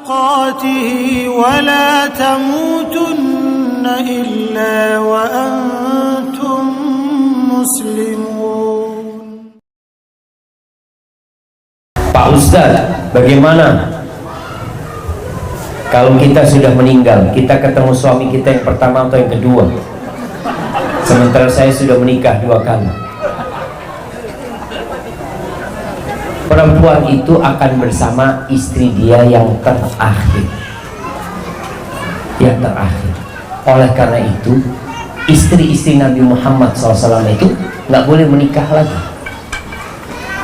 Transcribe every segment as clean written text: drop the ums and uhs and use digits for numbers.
تقاته ولا تموتن إلا وأنتم مسلمون. Pak Ustadz, bagaimana kalau kita sudah meninggal, kita ketemu suami kita yang pertama atau yang kedua, sementara saya sudah menikah 2 kali? Perempuan itu akan bersama istri dia yang terakhir. Yang terakhir. Oleh karena itu, istri-istri Nabi Muhammad SAW itu nggak boleh menikah lagi.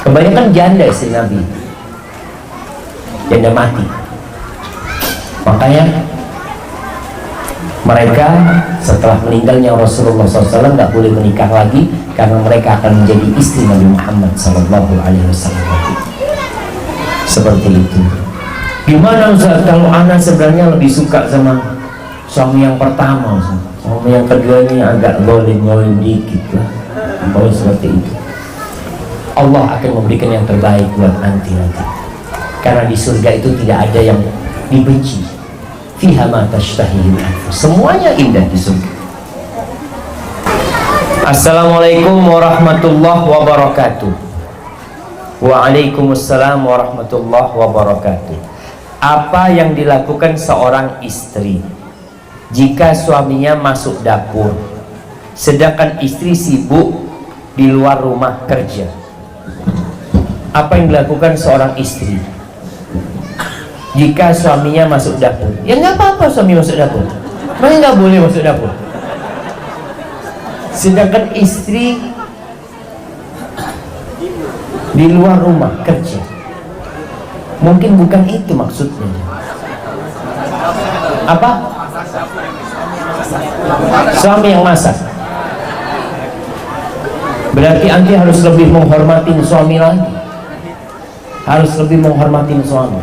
Kebanyakan janda istri Nabi, janda mati. Makanya mereka setelah meninggalnya Rasulullah SAW nggak boleh menikah lagi, karena mereka akan menjadi istri Nabi Muhammad SAW. Seperti itu. Gimana Ustaz kalau anak sebenarnya lebih suka sama suami yang pertama, suami yang kedua ini agak goling-goling dikit lah, kalau seperti itu? Allah akan memberikan yang terbaik buat nanti. Karena di surga itu tidak ada yang dibenci. Fiha ma tashtahihil anfus. Semuanya indah di surga. Assalamualaikum warahmatullahi wabarakatuh. Waalaikumsalam warahmatullahi wabarakatuh. Apa yang dilakukan seorang istri jika suaminya masuk dapur sedangkan istri sibuk di luar rumah kerja? Apa yang dilakukan seorang istri jika suaminya masuk dapur? Ya nggak apa-apa suami masuk dapur, makanya nggak boleh masuk dapur. Sedangkan istri di luar rumah kerja, mungkin bukan itu maksudnya. Apa? Suami yang masak. Berarti anti harus lebih menghormatin suami lagi, harus lebih menghormatin suami.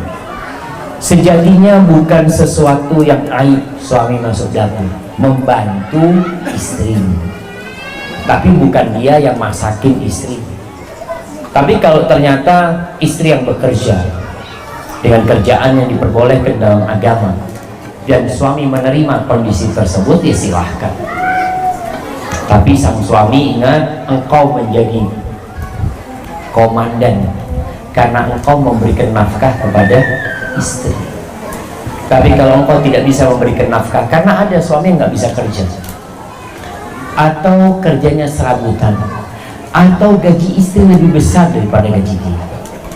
Sejatinya bukan sesuatu yang aib suami masuk dapur membantu istrinya, tapi bukan dia yang masakin istri. Tapi kalau ternyata istri yang bekerja dengan kerjaan yang diperbolehkan dalam agama dan suami menerima kondisi tersebut, ya silahkan. Tapi sang suami ingat, engkau menjadi komandan karena engkau memberikan nafkah kepada istri. Tapi kalau engkau tidak bisa memberikan nafkah, karena ada suami yang nggak bisa kerja, atau kerjanya serabutan, atau gaji istri lebih besar daripada gaji dia.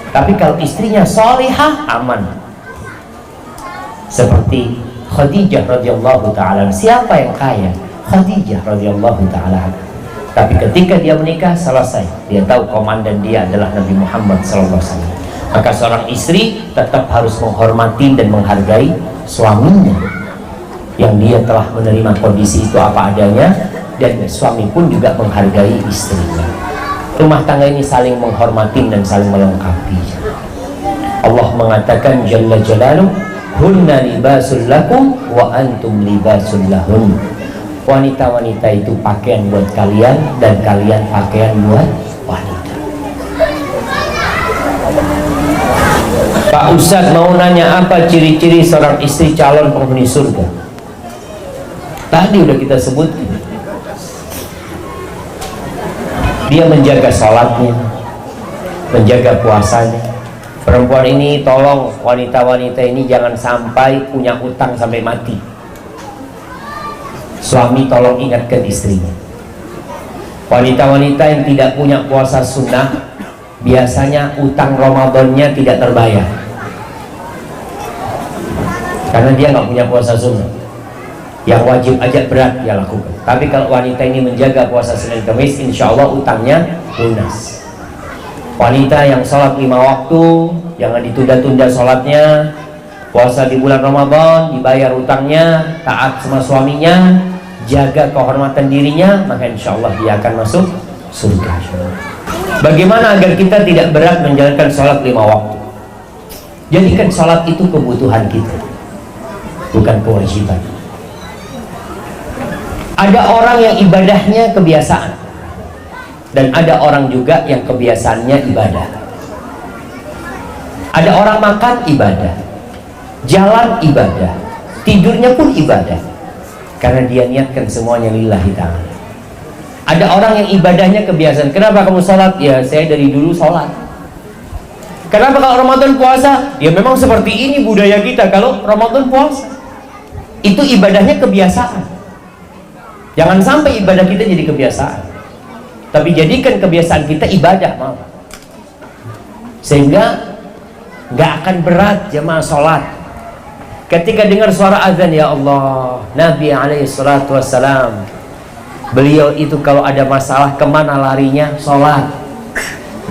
Tapi kalau istrinya solihah, aman. Seperti Khadijah radhiyallahu ta'ala. Siapa yang kaya? Khadijah radhiyallahu ta'ala. Tapi ketika dia menikah, selesai. Dia tahu komandan dia adalah Nabi Muhammad SAW. Maka seorang istri tetap harus menghormati dan menghargai suaminya yang dia telah menerima kondisi itu apa adanya, dan suami pun juga menghargai istrinya. Rumah tangga ini saling menghormati dan saling melengkapi. Allah mengatakan Jalla Jalaluh, hunna libasul lakum wa antum libasul lahun. Wanita-wanita itu pakaian buat kalian dan kalian pakaian buat wanita. Pak Ustadz mau nanya, apa ciri-ciri seorang istri calon penghuni surga? Tadi udah kita sebutkan. Dia menjaga sholatnya, menjaga puasanya. Perempuan ini tolong, wanita-wanita ini jangan sampai punya utang sampai mati. Suami tolong ingatkan istrinya. Wanita-wanita yang tidak punya puasa sunnah, biasanya utang Ramadannya tidak terbayar karena dia nggak punya puasa sunnah. Yang wajib aja berat dia lakukan. Tapi kalau wanita ini menjaga puasa Senin Kamis, insya Allah utangnya lunas. Wanita yang sholat 5 waktu, jangan ditunda-tunda sholatnya. Puasa di bulan Ramadan, dibayar utangnya, taat sama suaminya, jaga kehormatan dirinya, maka insya Allah dia akan masuk surga. Bagaimana agar kita tidak berat menjalankan sholat 5 waktu? Jadikan sholat itu kebutuhan kita, bukan kewajiban. Ada orang yang ibadahnya kebiasaan, dan ada orang juga yang kebiasaannya ibadah. Ada orang makan ibadah, jalan ibadah, tidurnya pun ibadah, karena dia niatkan semuanya lillahi ta'ala. Ada orang yang ibadahnya kebiasaan. Kenapa kamu sholat? Ya saya dari dulu sholat. Kenapa kalau Ramadan puasa? Ya memang seperti ini budaya kita kalau Ramadan puasa. Itu ibadahnya kebiasaan. Jangan sampai ibadah kita jadi kebiasaan, tapi jadikan kebiasaan kita ibadah malah. Sehingga nggak akan berat jamaah sholat. Ketika dengar suara azan, ya Allah, Nabi alaihissalatu wassalam, beliau itu kalau ada masalah kemana larinya? Sholat.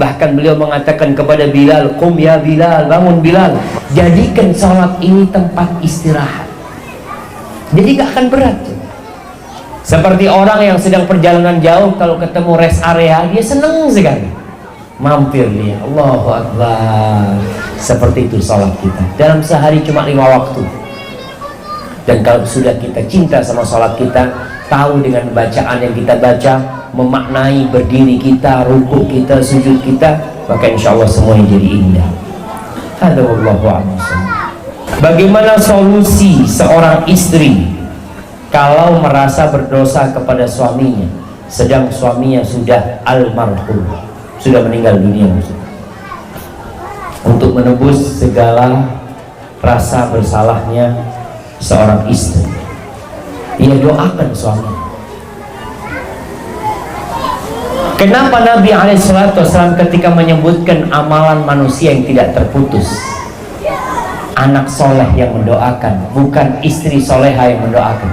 Bahkan beliau mengatakan kepada Bilal, "Qum ya Bilal, bangun Bilal." Jadikan sholat ini tempat istirahat. Jadi gak akan berat. Seperti orang yang sedang perjalanan jauh, kalau ketemu rest area, dia senang sekali. Mampir dia, Allahu Akbar. Seperti itu sholat kita. Dalam sehari cuma 5 waktu. Dan kalau sudah kita cinta sama sholat kita, tahu dengan bacaan yang kita baca, memaknai berdiri kita, rukuk kita, sujud kita, maka insya Allah semuanya jadi indah. Hadza wallahu a'lam. Bagaimana solusi seorang istri kalau merasa berdosa kepada suaminya, sedang suaminya sudah almarhum, sudah meninggal dunia? Untuk menebus segala rasa bersalahnya seorang istri, ia doakan suami. Kenapa Nabi SAW ketika menyebutkan amalan manusia yang tidak terputus, anak soleh yang mendoakan, bukan istri soleha yang mendoakan,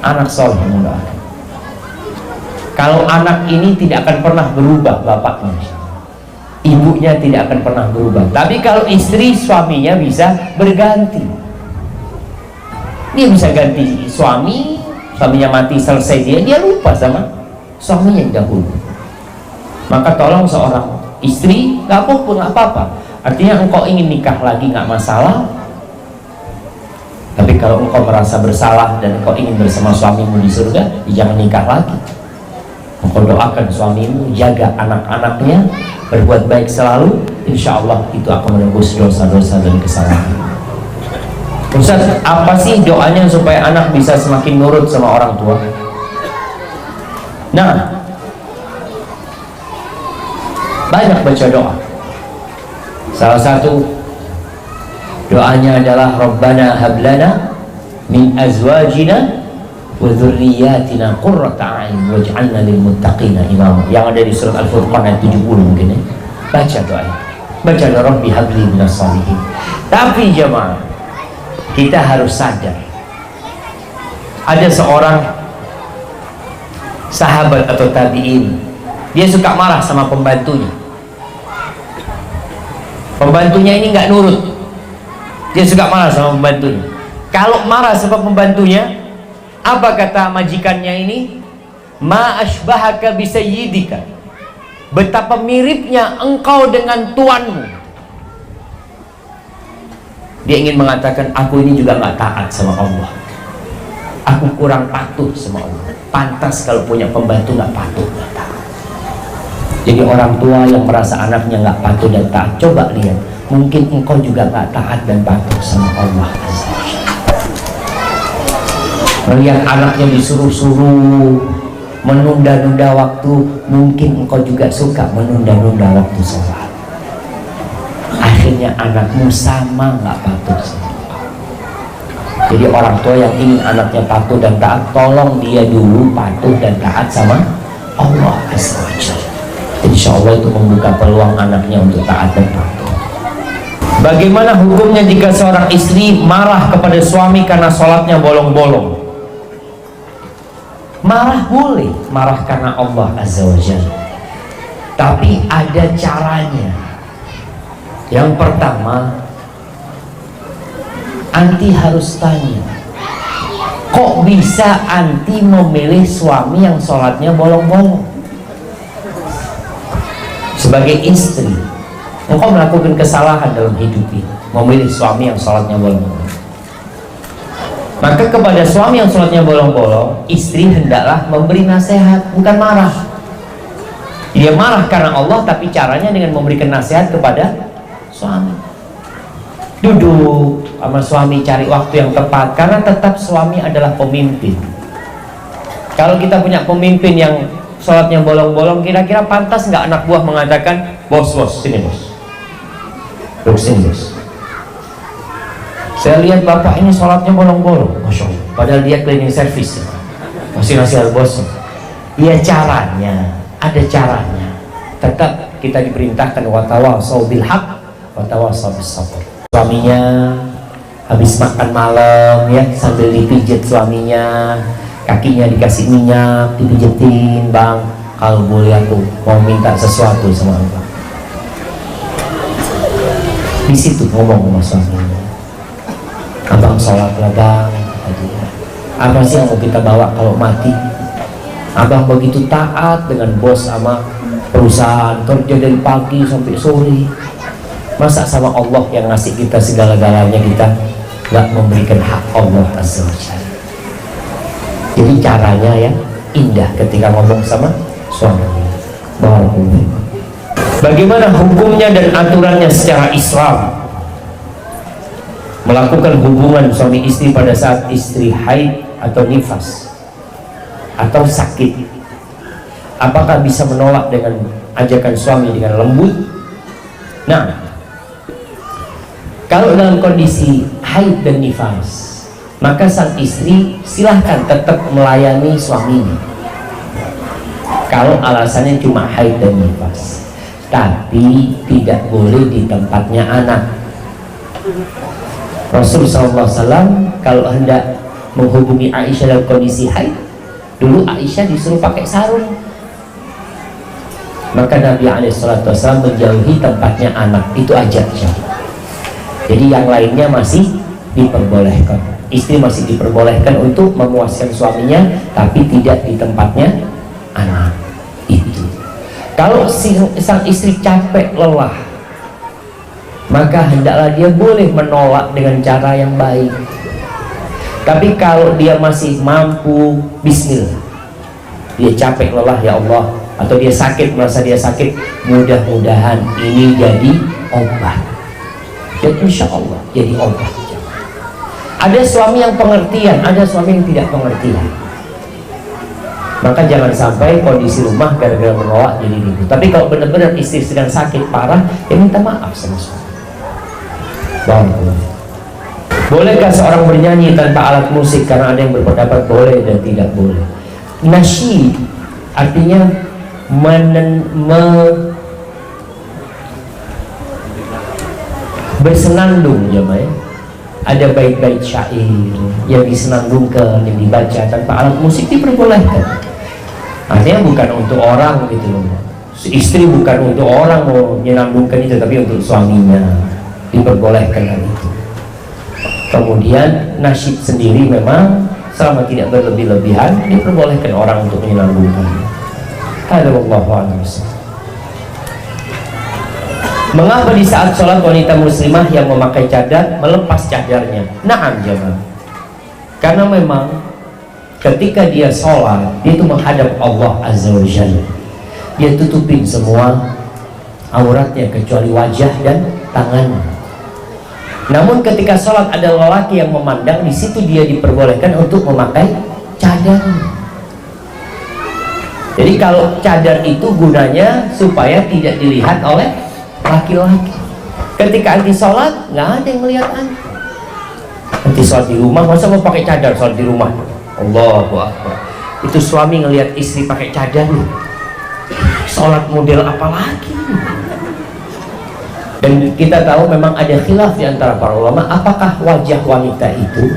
anak soleh yang mendoakan. Kalau anak ini tidak akan pernah berubah bapaknya, ibunya tidak akan pernah berubah. Tapi kalau istri, suaminya bisa berganti. Dia bisa ganti suami, suaminya mati selesai, dia lupa sama suaminya yang dahulu. Maka tolong seorang istri, gak apa-apa. Artinya engkau ingin nikah lagi gak masalah, tapi kalau engkau merasa bersalah dan engkau ingin bersama suamimu di surga, jangan nikah lagi. Engkau doakan suamimu, jaga anak-anaknya, berbuat baik selalu, insya Allah itu akan menembus dosa-dosa dan kesalahan. Ustaz, apa sih doanya supaya anak bisa semakin nurut sama orang tua? Nah, banyak baca doa. Salah satu doanya adalah Rabbana hablana min azwajina wa dzurriyyatina qurrata a'yun waj'alna lil muttaqina imama. Yang ada di surat Al-Furqan ayat 70 mungkin ya. Baca doa. Baca doa Rabbi habli minas shalihin. Tapi jemaah, kita harus sadar, ada seorang sahabat atau tabi'in, dia suka marah sama pembantunya. Pembantunya ini nggak nurut, dia suka marah sama pembantunya. Kalau marah sama pembantunya, apa kata majikannya ini? Ma ashbahaka bisayyidika, betapa miripnya engkau dengan tuanmu. Dia ingin mengatakan, aku ini juga nggak taat sama Allah, aku kurang patuh sama Allah. Pantas kalau punya pembantu nggak patuh, nggak taat. Jadi orang tua yang merasa anaknya nggak patuh dan taat, coba lihat, mungkin engkau juga nggak taat dan patuh sama Allah. Melihat anaknya disuruh-suruh, menunda-nunda waktu, mungkin engkau juga suka menunda-nunda waktu sholat. Akhirnya anakmu sama nggak patuh sama Allah. Jadi orang tua yang ingin anaknya patuh dan taat, tolong dia dulu patuh dan taat sama Allah Azza wa Jalla. Insya Allah itu membuka peluang anaknya untuk taat dan patuh. Bagaimana hukumnya jika seorang istri marah kepada suami karena sholatnya bolong-bolong? Marah boleh, marah karena Allah Azza wa Jalla, tapi ada caranya. Yang pertama, anti harus tanya, kok bisa anti memilih suami yang sholatnya bolong-bolong? Sebagai istri, engkau melakukan kesalahan dalam hidup ini, memilih suami yang sholatnya bolong-bolong. Maka kepada suami yang sholatnya bolong-bolong, istri hendaklah memberi nasihat, bukan marah. Dia marah karena Allah, tapi caranya dengan memberikan nasihat kepada suami. Duduk, sama suami, cari waktu yang tepat, karena tetap suami adalah pemimpin. Kalau kita punya pemimpin yang sholatnya bolong-bolong, kira-kira pantas nggak anak buah mengatakan, bos, sini bos, duduk sini bos, saya lihat bapak ini sholatnya bolong-bolong, Masya Allah, padahal dia cleaning service, masih nasihat bos. Iya, caranya, ada caranya. Tetap kita diperintahkan watawasau bil haq watawasau bis sabr. Suaminya habis makan malam ya, sambil dipijit suaminya, kakinya dikasih minyak, dipijetin, bang, kalau boleh aku mau minta sesuatu sama abang. Di situ ngomong sama suaminya, abang sholat lah bang, apa sih yang mau kita bawa kalau mati? Abang begitu taat dengan bos sama perusahaan, kerja dari pagi sampai sore. Masa sama Allah yang ngasih kita segala-galanya kita nggak memberikan hak Allah Azza wa Jalla? Jadi caranya ya indah ketika ngomong sama suami. Bagaimana hukumnya dan aturannya secara Islam melakukan hubungan suami istri pada saat istri haid atau nifas atau sakit? Apakah bisa menolak dengan ajakan suami dengan lembut? Nah, kalau dalam kondisi haid dan nifas, maka sang istri silahkan tetap melayani suaminya kalau alasannya cuma haid dan nifas, tapi tidak boleh di tempatnya anak. Rasulullah SAW kalau hendak menghubungi Aisyah dalam kondisi haid, dulu Aisyah disuruh pakai sarung, maka Nabi SAW menjauhi tempatnya anak, itu aja. Jadi yang lainnya masih diperbolehkan. Istri masih diperbolehkan untuk memuaskan suaminya, tapi tidak di tempatnya anak. Itu kalau sang istri capek lelah, maka hendaklah dia boleh menolak dengan cara yang baik. Tapi kalau dia masih mampu, bismillah. Dia capek lelah, ya Allah, atau dia sakit, merasa dia sakit, mudah-mudahan ini jadi obat. Dan insya Allah jadi obat. Ada suami yang pengertian, ada suami yang tidak pengertian. Maka jangan sampai kondisi rumah gara-gara menolak jadi ribut. Tapi kalau benar-benar istri sedang sakit parah, ya minta maaf sama suami. Bolehkah seorang bernyanyi tanpa alat musik? Karena ada yang berpendapat boleh dan tidak boleh. Nasyid artinya bersenandung, jemaah. Ada bait-bait syair yang disenandungkan, yang dibaca tanpa alat musik, diperbolehkan. Artinya bukan untuk orang gitu loh. Istri bukan untuk orang mau menyenandungkan itu, tapi untuk suaminya, diperbolehkan hal itu. Kemudian nasyid sendiri memang selama tidak berlebih-lebihan diperbolehkan orang untuk menyenandungkan. Hadza wallahu a'lam. Mengapa di saat sholat wanita muslimah yang memakai cadar melepas cadarnya? Na'am jemaah. Karena memang ketika dia sholat, dia itu menghadap Allah Azza wa Jalla. Dia tutupin semua auratnya kecuali wajah dan tangannya. Namun ketika sholat ada lelaki yang memandang, di situ dia diperbolehkan untuk memakai cadarnya. Jadi kalau cadar itu gunanya supaya tidak dilihat oleh laki-laki. Ketika anti sholat, nggak ada yang melihat anti. Anti sholat di rumah, masa mau pakai cadar sholat di rumah? Allahu Akbar. Itu suami ngelihat istri pakai cadar, sholat model apa lagi? Dan kita tahu memang ada khilaf di antara para ulama, apakah wajah wanita itu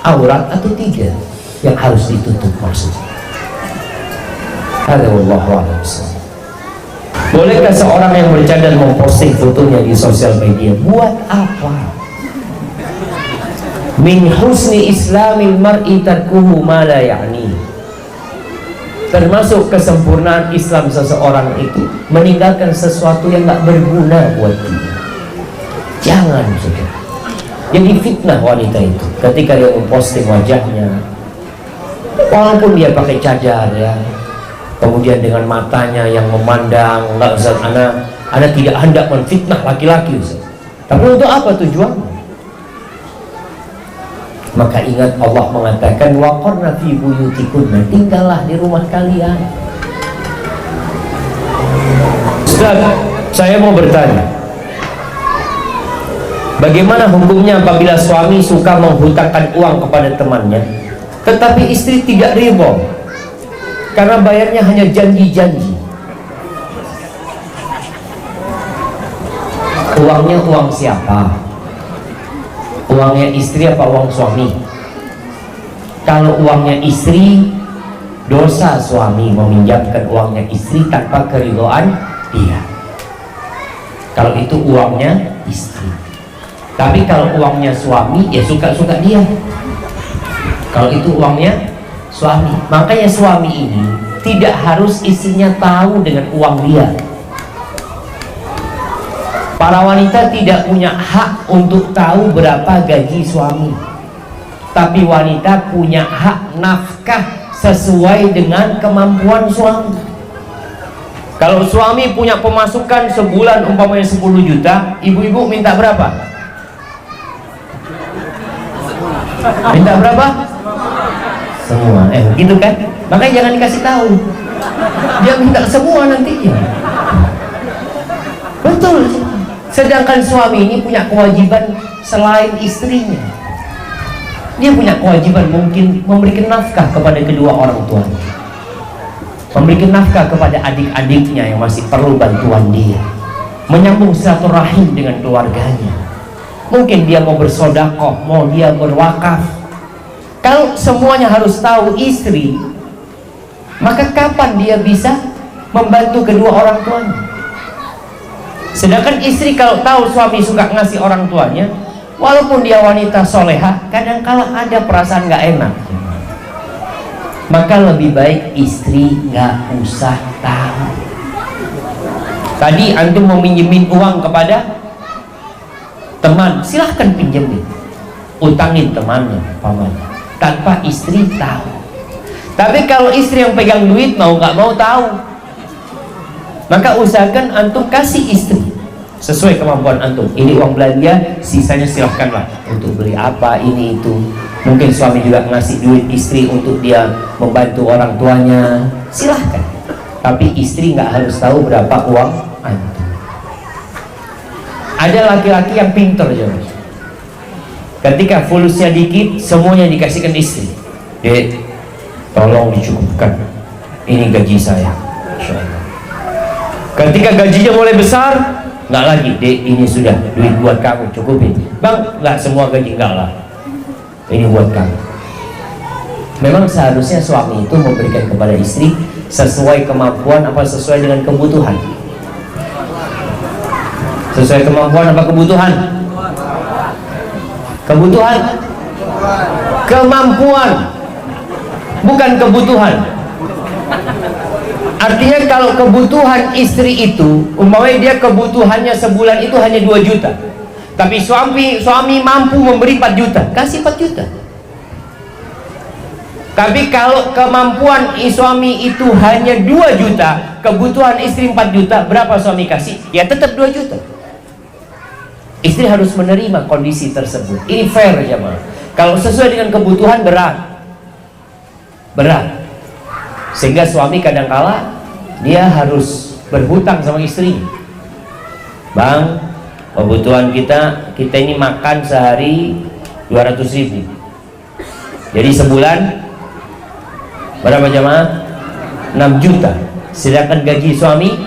aurat atau tidak yang harus ditutup maksudnya. Hadza wallahu a'lam. Bolehkah seorang yang bercadar memposting fotonya di sosial media? Buat apa? Min husni islamil mar'i tarkuhu ma la ya'ni. Termasuk kesempurnaan Islam seseorang itu meninggalkan sesuatu yang gak berguna buat dia. Jangan saudara. Jadi fitnah wanita itu ketika dia memposting wajahnya, walaupun dia pakai cadar ya, kemudian dengan matanya yang memandang, enggak Ustaz, ana tidak hendak menfitnah laki-laki Ustaz. Tapi untuk apa tujuannya? Maka ingat Allah mengatakan waqarna fi buyutikunna, tinggallah di rumah kalian. Ustaz, saya mau bertanya, bagaimana hukumnya apabila suami suka menghutangkan uang kepada temannya, tetapi istri tidak ridho karena bayarnya hanya janji-janji? Uangnya uang siapa? Uangnya istri apa uang suami? Kalau uangnya istri, dosa suami meminjamkan uangnya istri tanpa keridhaan dia. Kalau itu uangnya istri. Tapi kalau uangnya suami, ya suka-suka dia. Kalau itu uangnya suami, makanya suami ini tidak harus istrinya tahu dengan uang dia. Para wanita tidak punya hak untuk tahu berapa gaji suami, tapi wanita punya hak nafkah sesuai dengan kemampuan suami. Kalau suami punya pemasukan sebulan umpamanya 10 juta, ibu-ibu minta berapa? Minta berapa? Semua. Gitu kan? Makanya jangan dikasih tahu. Dia minta semua nantinya. Betul. Sedangkan suami ini punya kewajiban selain istrinya. Dia punya kewajiban mungkin memberikan nafkah kepada kedua orang tuanya, memberikan nafkah kepada adik-adiknya yang masih perlu bantuan dia, menyambung silaturahim dengan keluarganya. Mungkin dia mau bersodakoh, mau dia berwakaf. Kalau semuanya harus tahu istri, maka kapan dia bisa membantu kedua orang tuanya? Sedangkan istri kalau tahu suami suka ngasih orang tuanya, walaupun dia wanita soleha, kadang-kala ada perasaan nggak enak. Maka lebih baik istri nggak usah tahu. Tadi antum meminjemin uang kepada teman, silahkan pinjemin, utangin temannya, pamannya, tanpa istri tahu. Tapi kalau istri yang pegang duit, mau nggak mau tahu, maka usahakan antum kasih istri sesuai kemampuan antum. Ini uang belanja, sisanya silahkanlah untuk beli apa ini itu. Mungkin suami juga ngasih duit istri untuk dia membantu orang tuanya, silahkan. Tapi istri nggak harus tahu berapa uang antum. Ada laki-laki yang pintar aja, ketika fulusnya dikit, semuanya dikasihkan istri. Tolong dicukupkan, ini gaji saya. Ketika gajinya mulai besar, nggak lagi, dek ini sudah duit buat kamu, cukupin. Bang, nggak semua gaji, nggak lah, ini buat kamu. Memang seharusnya suami itu memberikan kepada istri sesuai kemampuan apa sesuai dengan kebutuhan? Sesuai kemampuan apa kebutuhan? Kebutuhan, kemampuan, bukan kebutuhan. Artinya kalau kebutuhan istri itu, umpamanya dia kebutuhannya sebulan itu hanya 2 juta, tapi suami mampu memberi 4 juta, kasih 4 juta. Tapi kalau kemampuan suami itu hanya 2 juta, kebutuhan istri 4 juta, berapa suami kasih? Ya tetap 2 juta. Istri harus menerima kondisi tersebut. Ini fair jemaah. Kalau sesuai dengan kebutuhan berat. Sehingga suami kadangkala dia harus berhutang sama istri. Bang, kebutuhan kita ini makan sehari 200.000. Jadi sebulan berapa jemaah? 6 juta. Sedangkan gaji suami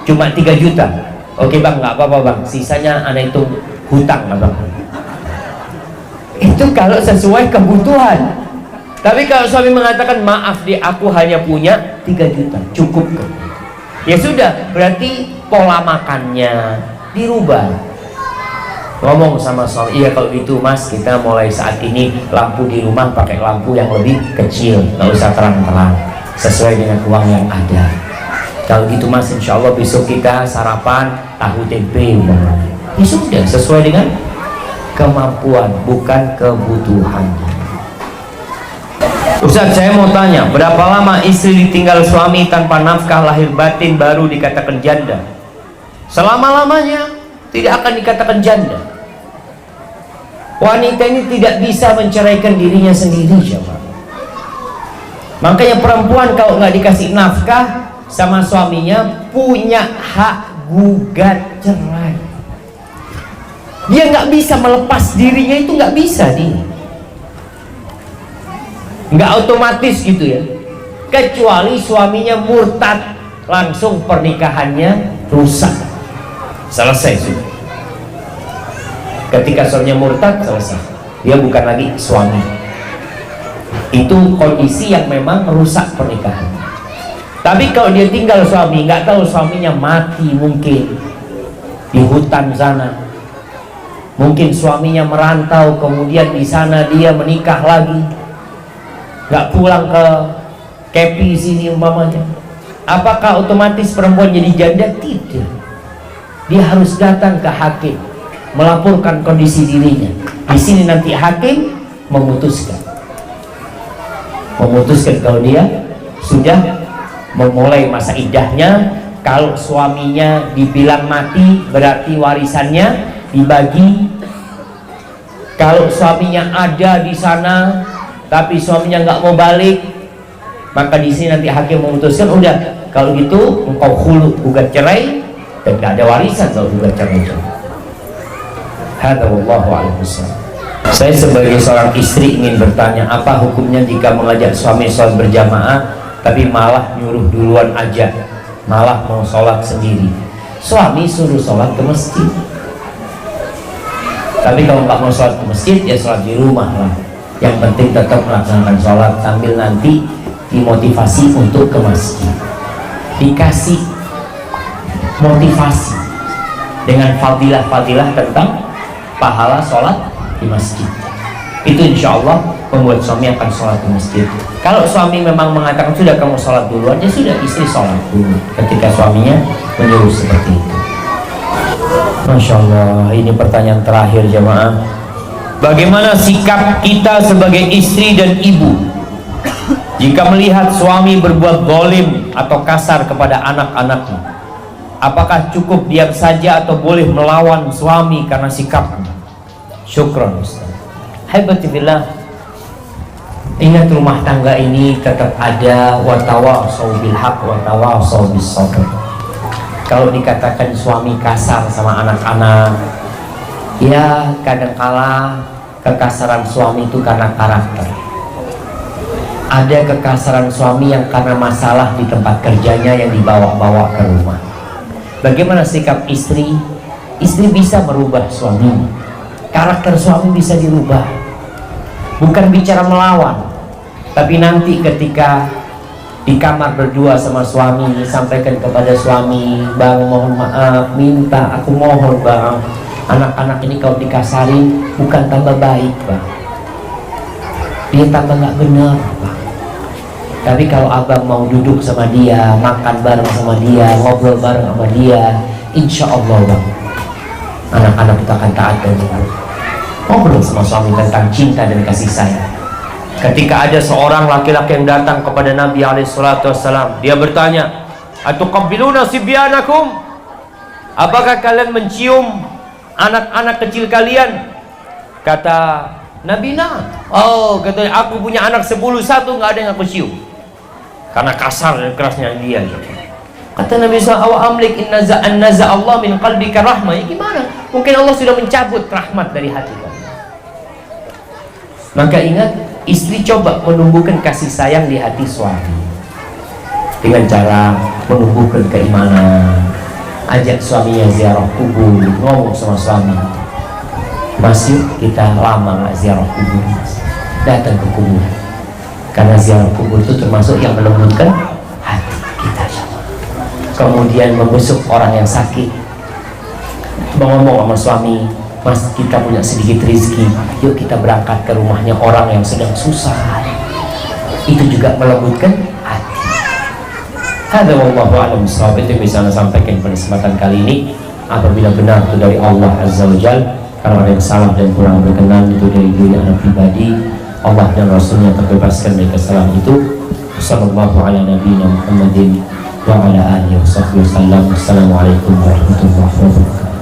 cuma 3 juta. Oke bang, nggak apa-apa bang, sisanya anak itu hutang abang. Itu kalau sesuai kebutuhan. Tapi kalau suami mengatakan maaf di aku hanya punya 3 juta, cukup kan? Ya sudah, berarti pola makannya dirubah. Ngomong sama suami, iya kalau gitu mas, kita mulai saat ini lampu di rumah pakai lampu yang lebih kecil, nggak usah terang-terang, sesuai dengan uang yang ada. Kalau gitu mas, insya Allah besok kita sarapan tahu tempe. Ya sudah, sesuai dengan kemampuan, bukan kebutuhan. Ustaz, saya mau tanya, berapa lama istri ditinggal suami tanpa nafkah lahir batin baru dikatakan janda? Selama-lamanya tidak akan dikatakan janda. Wanita ini tidak bisa menceraikan dirinya sendiri, jemaah. Makanya perempuan kalau nggak dikasih nafkah sama suaminya, punya hak gugat cerai. Dia nggak bisa melepas dirinya, itu nggak bisa dia. Nggak otomatis gitu ya. Kecuali suaminya murtad, langsung pernikahannya rusak, selesai sudah. Ketika suaminya murtad, selesai, dia bukan lagi suami. Itu kondisi yang memang merusak pernikahan. Tapi kalau dia tinggal suami, nggak tahu suaminya mati mungkin di hutan sana, mungkin suaminya merantau, kemudian di sana dia menikah lagi, nggak pulang ke KP sini umpamanya, apakah otomatis perempuan jadi janda? Tidak. Dia harus datang ke hakim, melaporkan kondisi dirinya. Di sini nanti hakim memutuskan kalau dia sudah memulai masa iddahnya. Kalau suaminya dibilang mati, berarti warisannya dibagi. Kalau suaminya ada di sana tapi suaminya nggak mau balik, maka di sini nanti hakim memutuskan, udah kalau gitu engkau khulu, gugat cerai, dan nggak ada warisan kalau gugat cerai itu. Hadza wallahu a'lam bishawab. Saya sebagai seorang istri ingin bertanya, apa hukumnya jika mengajak suami sholat berjamaah tapi malah nyuruh duluan aja, malah mau sholat sendiri? Suami suruh sholat ke masjid, tapi kalau nggak mau sholat ke masjid ya sholat di rumah lah. Yang penting tetap melaksanakan sholat sambil nanti dimotivasi untuk ke masjid, dikasih motivasi dengan fadilah-fadilah tentang pahala sholat di masjid. Itu insya Allah membuat suami akan sholat di masjid. Kalau suami memang mengatakan sudah kamu sholat duluan, ya sudah, istri sholat dulu ketika suaminya menyuruh seperti itu. Masya Allah, ini pertanyaan terakhir jemaah. Bagaimana sikap kita sebagai istri dan ibu jika melihat suami berbuat zalim atau kasar kepada anak-anaknya? Apakah cukup diam saja atau boleh melawan suami karena sikapnya? Syukran Ustaz. Habibullah, ingat rumah tangga ini tetap ada watawasau bil haq watawasau bis sabr. Kalau dikatakan suami kasar sama anak-anak, ya kadangkala kekasaran suami itu karena karakter. Ada kekasaran suami yang karena masalah di tempat kerjanya yang dibawa-bawa ke rumah. Bagaimana sikap istri? Istri bisa merubah suami, karakter suami bisa dirubah. Bukan bicara melawan, tapi nanti ketika di kamar berdua sama suami, sampaikan kepada suami, bang mohon maaf, minta, aku mohon bang, anak-anak ini kalau dikasarin bukan tambah baik bang, dia tambah nggak benar bang. Tapi kalau abang mau duduk sama dia, makan bareng sama dia, ngobrol bareng sama dia, insya Allah bang, anak-anak kita akan taat dan benar. Ngobrol sama suami tentang cinta dan kasih sayang. Ketika ada seorang laki-laki yang datang kepada Nabi SAW, dia bertanya, "Atuqabbiluna sibyanakum?" Apakah kalian mencium anak-anak kecil kalian? Kata Nabi, "Nah." Oh, katanya, aku punya anak 10, satu nggak ada yang aku cium. Karena kasar dan kerasnya dia. Kata Nabi SAW, "Amlik in naza Allah min qalbika rahmah." Ya gimana? Mungkin Allah sudah mencabut rahmat dari hati kamu. Maka ingat, istri coba menumbuhkan kasih sayang di hati suami dengan cara menumbuhkan keimanan. Ajak suaminya ziarah kubur, ngomong sama suami, "Mas, yuk kita lama nggak ziarah kubur, Mas. Datang ke kubur." Karena ziarah kubur itu termasuk yang melembutkan hati kita. Kemudian membesuk orang yang sakit, ngomong sama suami, "Mas, kita punya sedikit rezeki, yuk kita berangkat ke rumahnya orang yang sedang susah." Itu juga melembutkan hati. Hadza wallahu a'lam bishawab. Itu bisa saya sampaikan pada kesempatan kali ini. Apabila benar itu dari Allah Azza wa Jalla, kalau ada yang salah dan kurang berkenan itu dari diri anak pribadi, Allah dan Rasulnya terbebaskan dari kesalahan itu. Sallallahu ala nabiyina Muhammadin wa ala alihi wa sahbihi wasallam. Assalamualaikum warahmatullahi wabarakatuh.